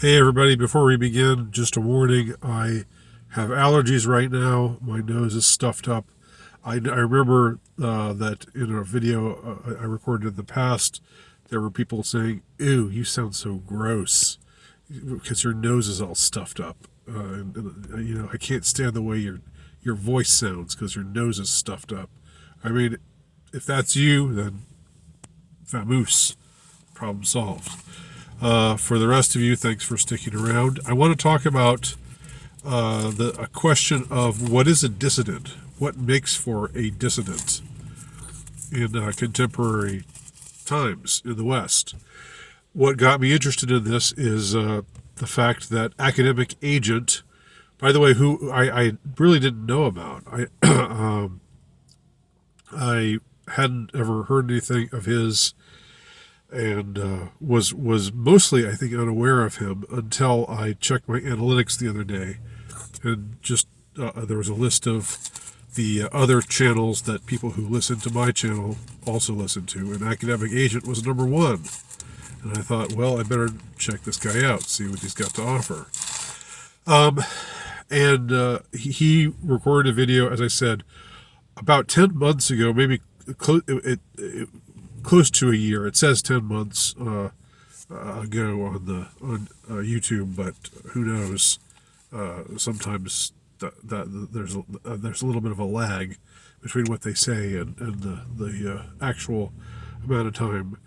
Hey everybody, before we begin, just a warning. I have allergies right now. My nose is stuffed up. I remember that in a video I recorded in the past, there were people saying, "Ew, you sound so gross," because your nose is all stuffed up. I can't stand the way your voice sounds because your nose is stuffed up. I mean, if that's you, then vamoose, problem solved. For the rest of you, thanks for sticking around. I want to talk about a question of what is a dissident? What makes for a dissident in contemporary times in the West? What got me interested in this is the fact that academic agent, by the way, who I really didn't know about. I hadn't ever heard anything of his, and was mostly, I think, unaware of him until I checked my analytics the other day, and just there was a list of the other channels that people who listen to my channel also listen to, and Academic Agent was number one. And I thought, well, I better check this guy out, see what he's got to offer. He recorded a video, as I said, about 10 months ago, maybe close to a year. It says 10 months ago on YouTube, but who knows? Sometimes there's a little bit of a lag between what they say and the actual amount of time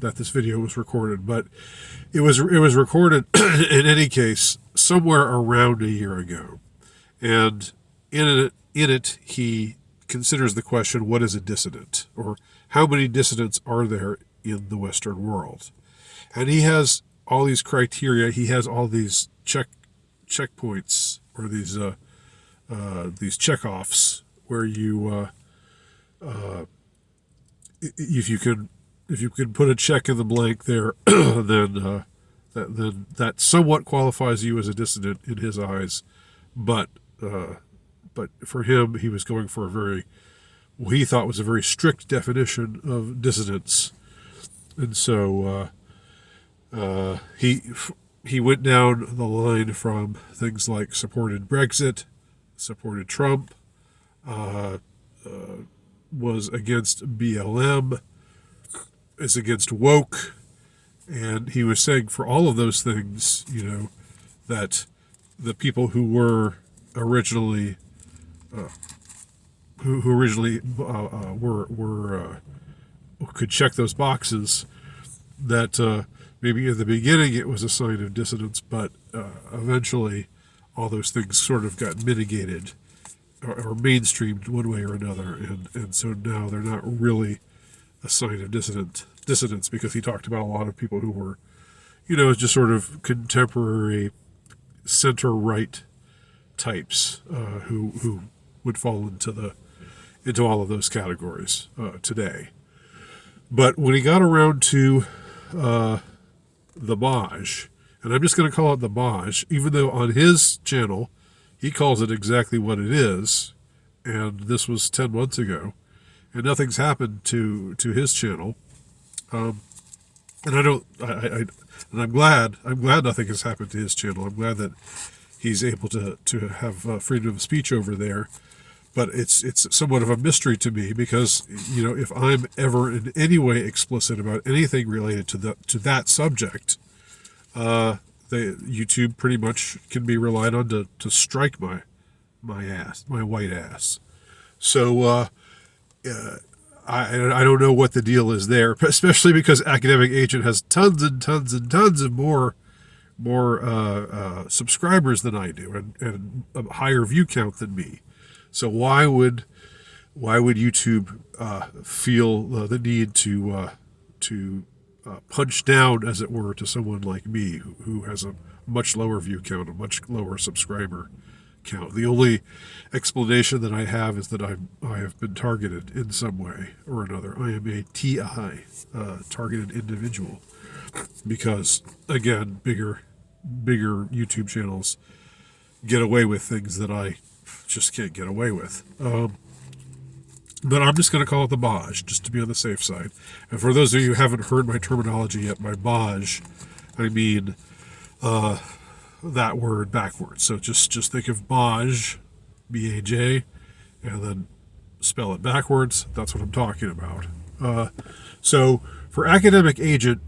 that this video was recorded. But it was recorded in any case somewhere around a year ago, and in it he considers the question, what is a dissident, or how many dissidents are there in the Western world? And he has all these criteria. He has all these checkpoints, or these checkoffs, where you if you can put a check in the blank there, then that somewhat qualifies you as a dissident in his eyes. But for him, he was going for what he thought was a very strict definition of dissidence. And so he went down the line from things like supported Brexit, supported Trump, was against BLM, is against woke, and he was saying for all of those things, that the people who were originally could check those boxes, that maybe in the beginning it was a sign of dissidence, but eventually all those things sort of got mitigated or mainstreamed one way or another, and so now they're not really a sign of dissidence, because he talked about a lot of people who were, just sort of contemporary center-right types who would fall into all of those categories today. But when he got around to the Baj, and I'm just going to call it the Baj, even though on his channel he calls it exactly what it is, and this was 10 months ago, and nothing's happened to his channel. And I'm glad nothing has happened to his channel. I'm glad that he's able to have freedom of speech over there. But it's somewhat of a mystery to me, because if I'm ever in any way explicit about anything related to that subject, YouTube pretty much can be relied on to strike my white ass. So I don't know what the deal is there, especially because Academic Agent has tons and tons and tons of more subscribers than I do, and a higher view count than me. So why would YouTube feel the need to punch down, as it were, to someone like me who has a much lower view count, a much lower subscriber count? The only explanation that I have is that I have been targeted in some way or another. I am a TI, targeted individual, because again, bigger YouTube channels get away with things that I just can't get away with. But I'm just going to call it the Baj, just to be on the safe side. And for those of you who haven't heard my terminology yet, by Baj, I mean that word backwards. So just think of Baj, B-A-J, and then spell it backwards. That's what I'm talking about. So for academic agent,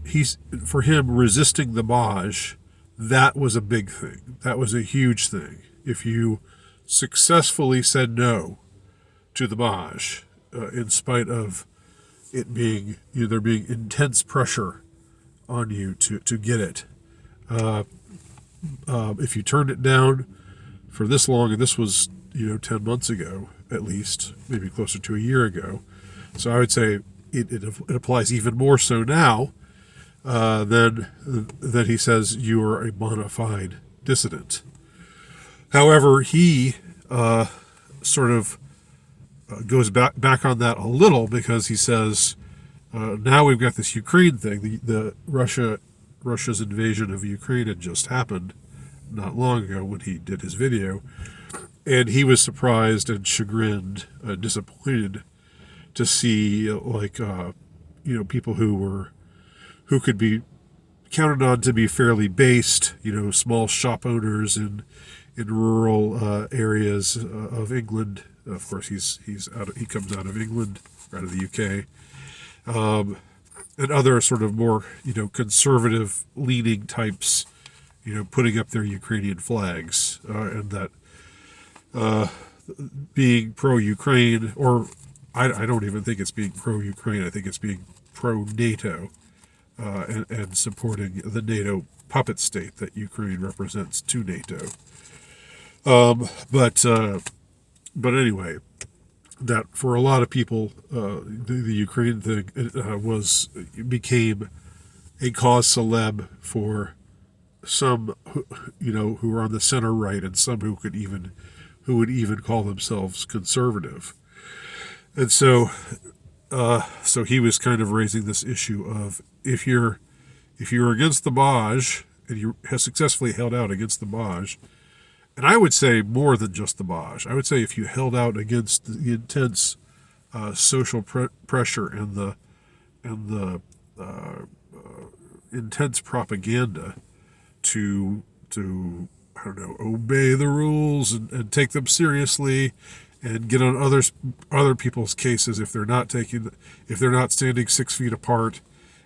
for him resisting the Baj, that was a big thing. That was a huge thing. If you successfully said no to the Baj, in spite of it being there being intense pressure on you to get it, if you turned it down for this long, and this was 10 months ago at least, maybe closer to a year ago, so I would say it applies even more so now. Then he says you are a bona fide dissident. However, he sort of goes back on that a little, because he says now we've got this Ukraine thing. The Russia's invasion of Ukraine had just happened not long ago when he did his video, and he was surprised and chagrined, disappointed to see people who could be counted on to be fairly based, small shop owners in rural areas of England. Of course, he comes out of England, out of the UK, and other sort of more conservative leaning types, putting up their Ukrainian flags, and that being pro-Ukraine, or I don't even think it's being pro-Ukraine. I think it's being pro-NATO, and supporting the NATO puppet state that Ukraine represents to NATO. But anyway, that for a lot of people, the Ukraine thing became a cause célèbre for some who are on the center right, and some who would even call themselves conservative. And so he was kind of raising this issue of, if you're against the Baj, and you have successfully held out against the Baj, and I would say more than just the Baj. I would say if you held out against the intense social pressure and the intense propaganda to I don't know, obey the rules and take them seriously, and get on other people's cases if they're not standing 6 feet apart,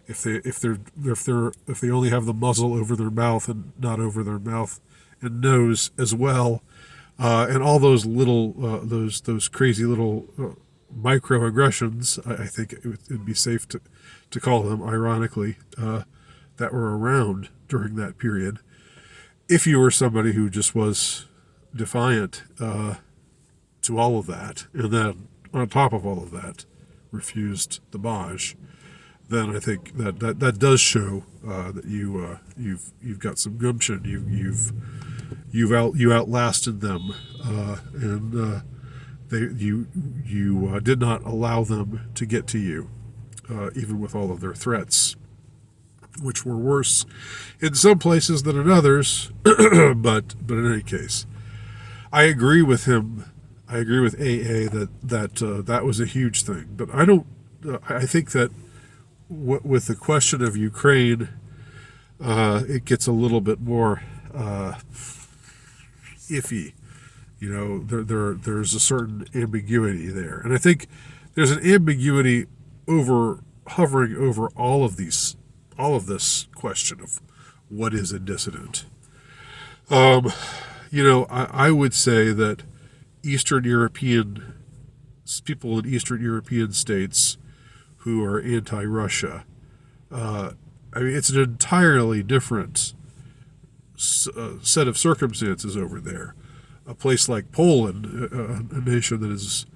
if they only have the muzzle over their mouth and not over their mouth and nose as well, and all those little those crazy little microaggressions, I think it'd be safe to call them, ironically, that were around during that period. If you were somebody who just was defiant to all of that, and then on top of all of that refused the Baj, then I think that does show that you've got some gumption. You outlasted them, and you did not allow them to get to you, even with all of their threats, which were worse in some places than in others. but in any case, I agree with him. I agree with AA that was a huge thing. But I don't. I think that with the question of Ukraine, it gets a little bit more iffy. There's a certain ambiguity there, and I think there's an ambiguity hovering over all of this question of what is a dissident. I would say that people in Eastern European states who are anti-Russia, it's an entirely different set of circumstances over there. A place like Poland, a nation that is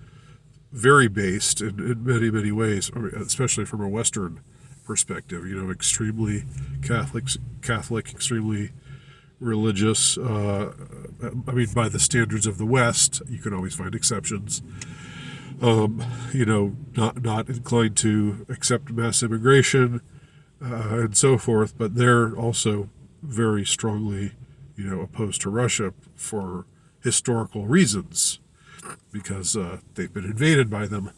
very based in many, many ways, especially from a Western perspective, extremely Catholic, extremely religious. By the standards of the West, you can always find exceptions. Not inclined to accept mass immigration, and so forth, but they're also very strongly, opposed to Russia for historical reasons, because they've been invaded by them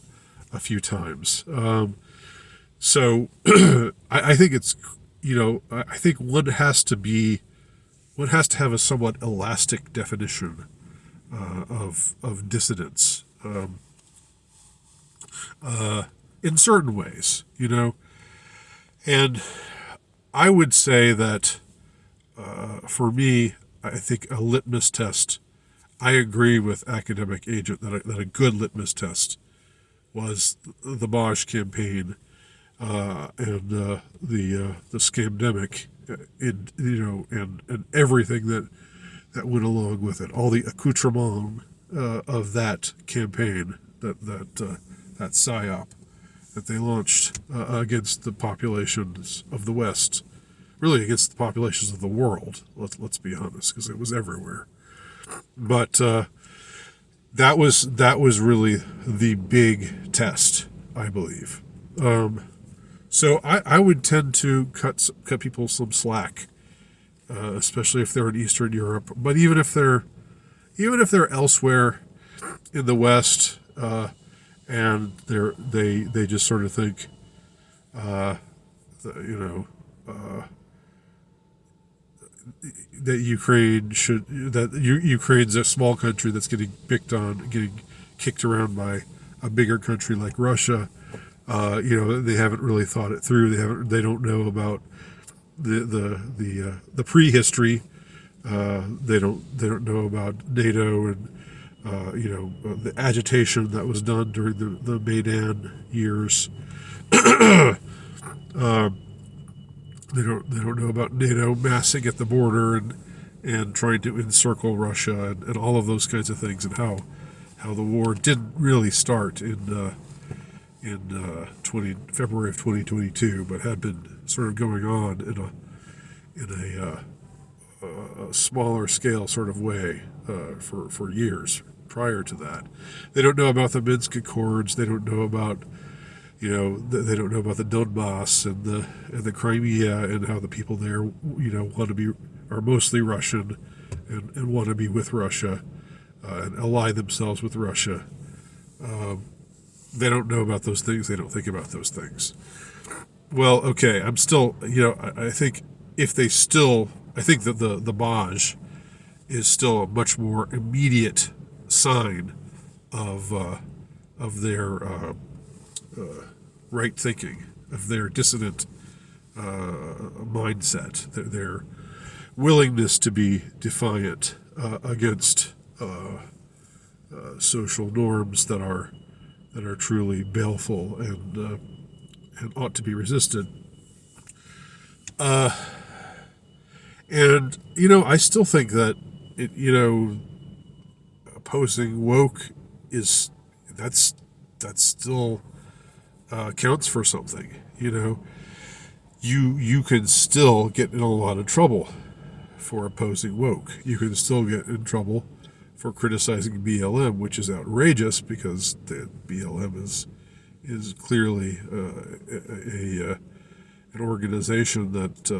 a few times. So I think it's, I think one has to be one has to have a somewhat elastic definition of dissidence in certain ways, And I would say that for me, I think a litmus test. I agree with academic agent that a good litmus test was the Bosch campaign and the scamdemic, and everything that went along with it, all the accoutrement of that campaign, that psyop that they launched against the populations of the West, really against the populations of the world. Let's be honest, because it was everywhere. But that was really the big test, I believe. So I would tend to cut people some slack, especially if they're in Eastern Europe. But even if they're elsewhere in the West, and they just sort of think, that Ukraine's a small country that's getting picked on, getting kicked around by a bigger country like Russia. They haven't really thought it through. They don't know about the prehistory. They don't know about NATO and the agitation that was done during the Maidan years. They don't know about NATO massing at the border and trying to encircle Russia and all of those kinds of things, and how the war didn't really start in February of 2022, but had been sort of going on in a smaller scale sort of way for years prior to that. They don't know about the Minsk Accords. They don't know about they don't know about the Donbass and the Crimea, and how the people there are mostly Russian and want to be with Russia and ally themselves with Russia. They don't know about those things. They don't think about those things. Well, okay, I'm still, I think that the Baj is still a much more immediate sign of their right thinking, of their dissident mindset, their willingness to be defiant against social norms that are truly baleful and ought to be resisted. And I still think that opposing woke that's still counts for something. You can still get in a lot of trouble for opposing woke. You can still get in trouble for criticizing BLM, which is outrageous, because the BLM is clearly an organization that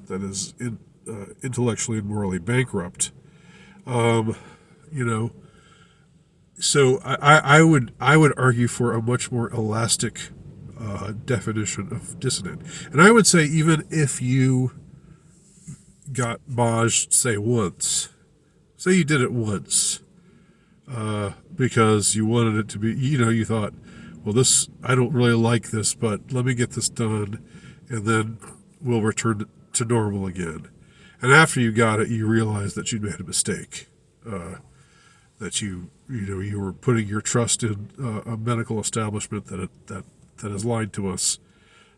is intellectually and morally bankrupt. So I would argue for a much more elastic definition of dissident. And I would say, even if you got Baj, say you did it once, because you wanted it to be, you thought, well, I don't really like this, but let me get this done, and then we'll return to normal again. And after you got it, you realized that you'd made a mistake, that you were putting your trust in a medical establishment that has lied to us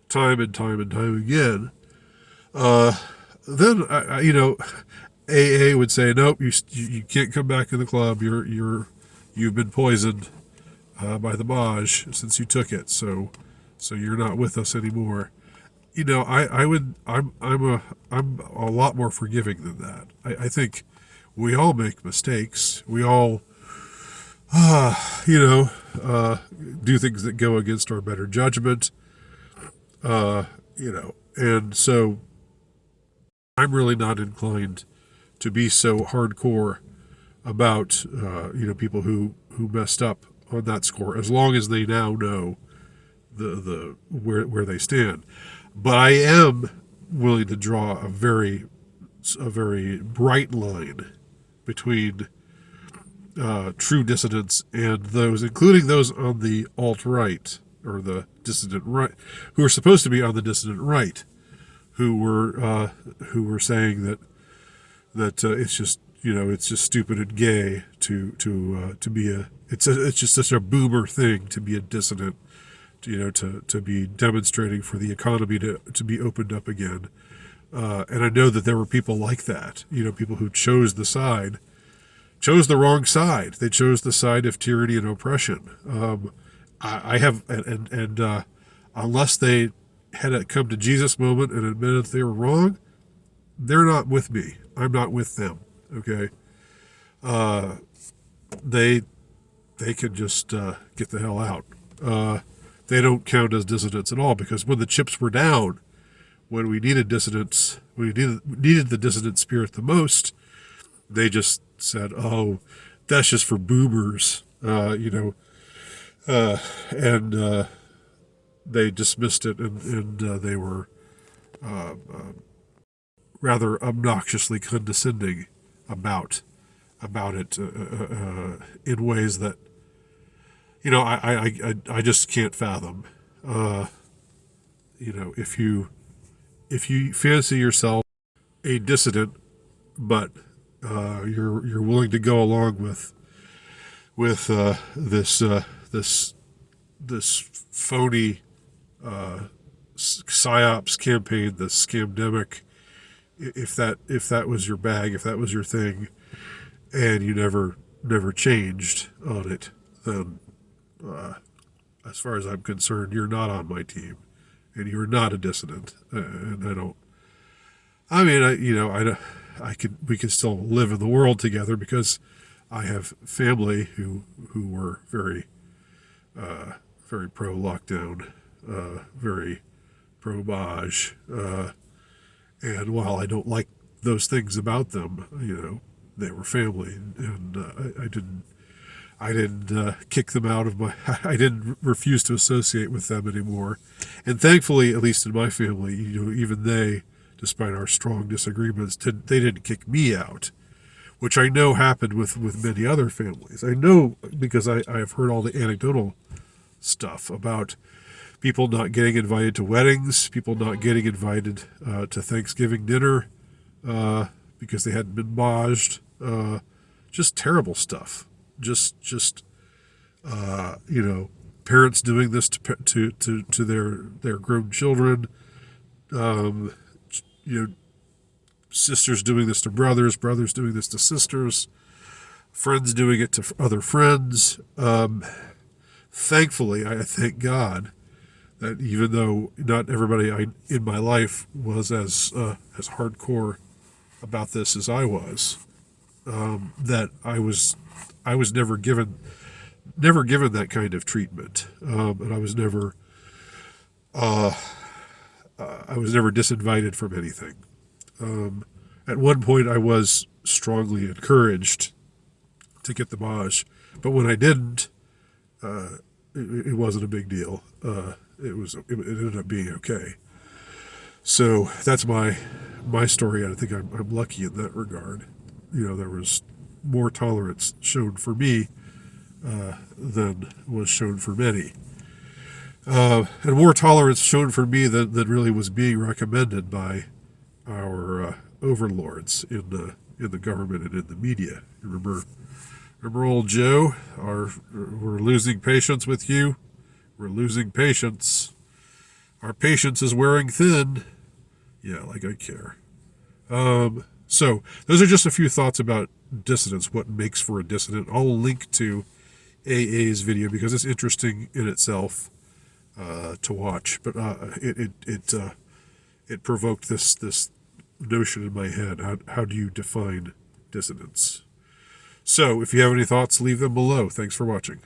time and time and time again. Then AA would say, nope, you can't come back in the club. You've been poisoned by the Baj since you took it, so you're not with us anymore. I'm a lot more forgiving than that. I think we all make mistakes. We all do things that go against our better judgment. And so I'm really not inclined to be so hardcore about people who messed up on that score, as long as they now know where they stand. But I am willing to draw a very a very bright line between true dissidents and those, including those on the alt-right, or the dissident right, who are supposed to be on the dissident right, who were saying that it's just, it's just stupid and gay to be it's just such a boomer thing to be a dissident, to be demonstrating for the economy to be opened up again. And I know that there were people like that, people who chose the wrong side. They chose the side of tyranny and oppression. I have, and unless they had a come to Jesus moment and admitted they were wrong, they're not with me. I'm not with them. Okay. They can just get the hell out. They don't count as dissidents at all, because when the chips were down, when we needed dissidents, when we needed the dissident spirit the most, they just said, "Oh, that's just for boomers," and they dismissed it, and they were rather obnoxiously condescending about it in ways that I just can't fathom. If you fancy yourself a dissident, but you're willing to go along with this phony psyops campaign, this scamdemic, if that was your bag, if that was your thing, and you never changed on it, then as far as I'm concerned, you're not on my team, and you're not a dissident. And we can still live in the world together, because I have family who were very pro lockdown, very pro Maj, and while I don't like those things about them, they were family, and I didn't kick them out of I didn't refuse to associate with them anymore. And thankfully, at least in my family, even they, despite our strong disagreements, they didn't kick me out, which I know happened with many other families. I know, because I have heard all the anecdotal stuff about people not getting invited to weddings, people not getting invited to Thanksgiving dinner because they hadn't been Majed. Just terrible stuff. Just parents doing this to their grown children. Sisters doing this to brothers doing this to sisters, friends doing it to other friends. Thankfully, I thank God that even though not everybody in my life was as hardcore about this as I was, that I was never given that kind of treatment, and I was never disinvited from anything. At one point, I was strongly encouraged to get the Maj, but when I didn't, it wasn't a big deal. It ended up being okay. So that's my story. I think I'm lucky in that regard. There was more tolerance shown for me than was shown for many, and more tolerance shown for me than really was being recommended by our overlords in the government and in the media. Remember old Joe? We're losing patience with you. We're losing patience. Our patience is wearing thin. Yeah, like I care. So those are just a few thoughts about dissidents, what makes for a dissident. I'll link to AA's video because it's interesting in itself to watch. But it provoked this notion in my head. How do you define dissidents? So if you have any thoughts, leave them below. Thanks for watching.